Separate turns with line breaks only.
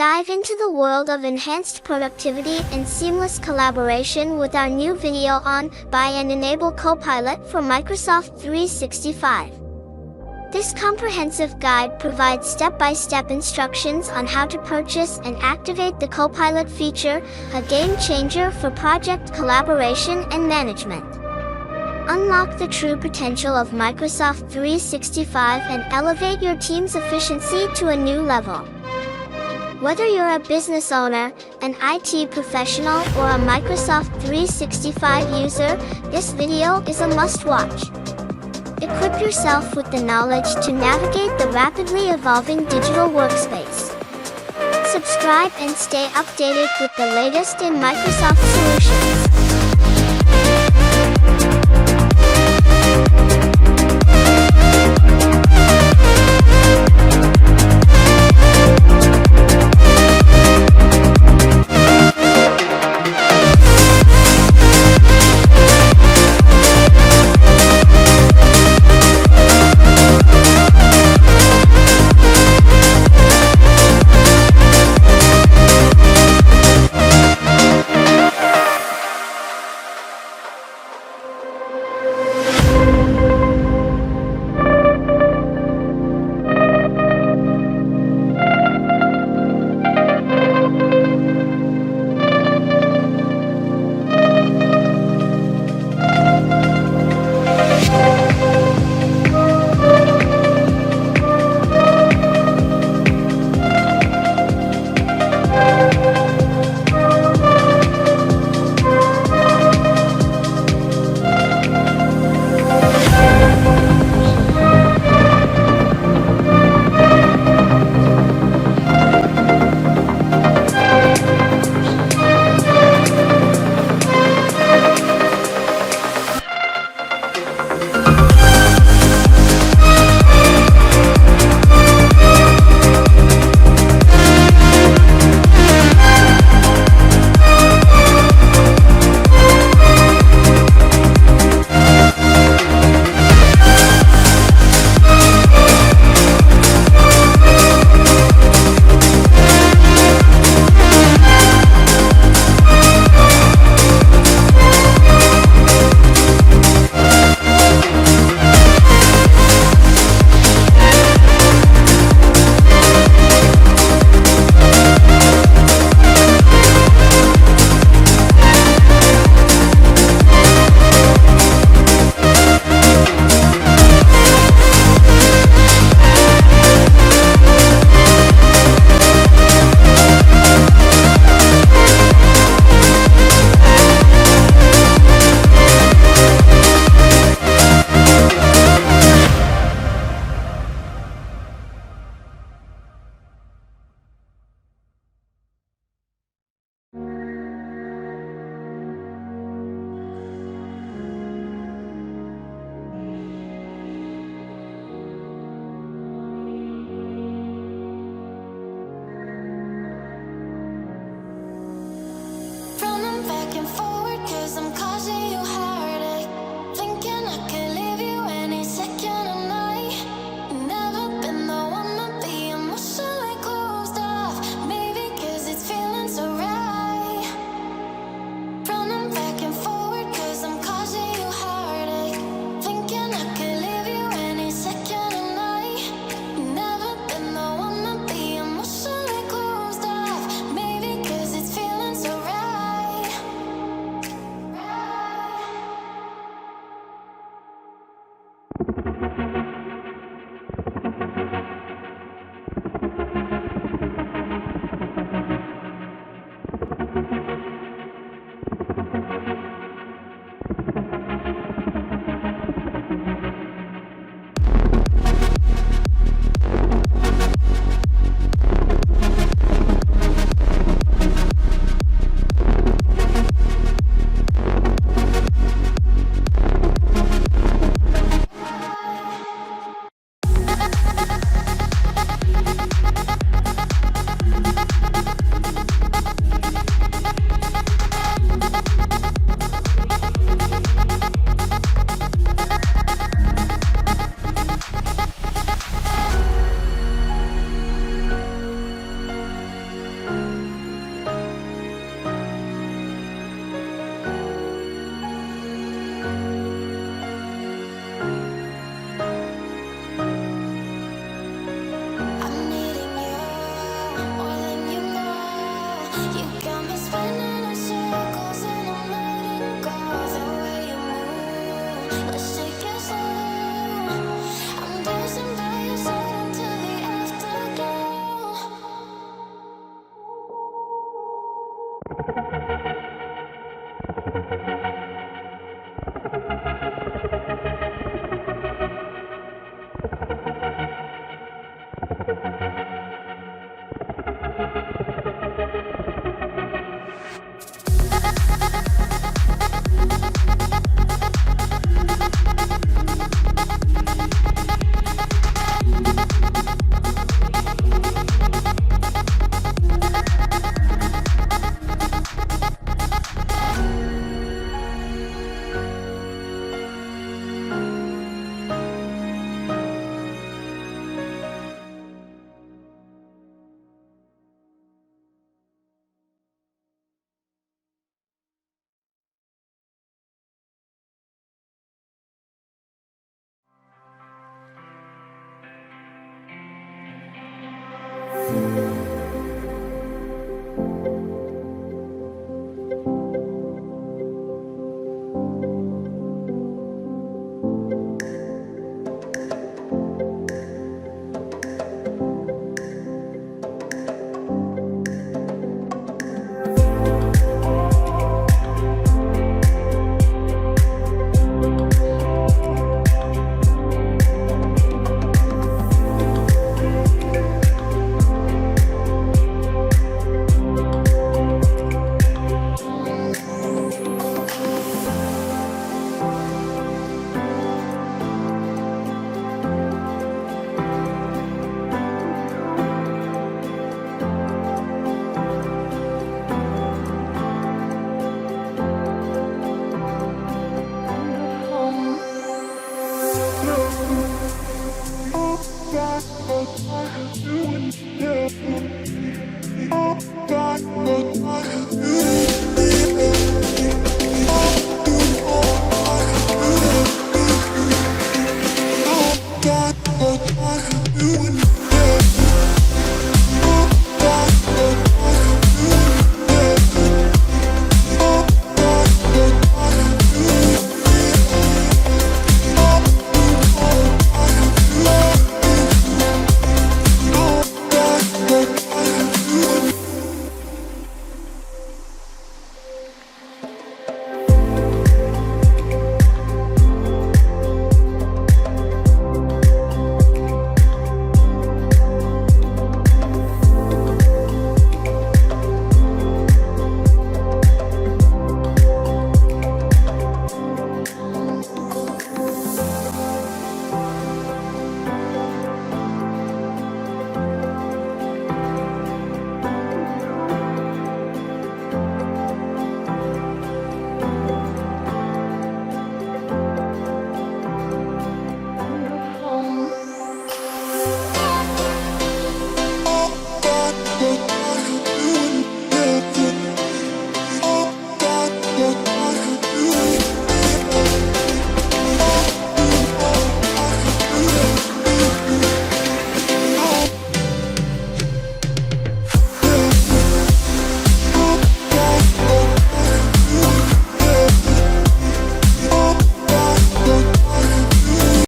dive into the world of enhanced productivity and seamless collaboration with our new video on Buy and Enable Copilot for Microsoft 365. This comprehensive guide provides step-by-step instructions on how to purchase and activate the Copilot feature, a game changer for project collaboration and management. Unlock the true potential of Microsoft 365 and elevate your team's efficiency to a new level. Whether you're a business owner, an IT professional, or a Microsoft 365 user, this video is a must-watch. Equip yourself with the knowledge to navigate the rapidly evolving digital workspace. Subscribe and stay updated with the latest in Microsoft solutions.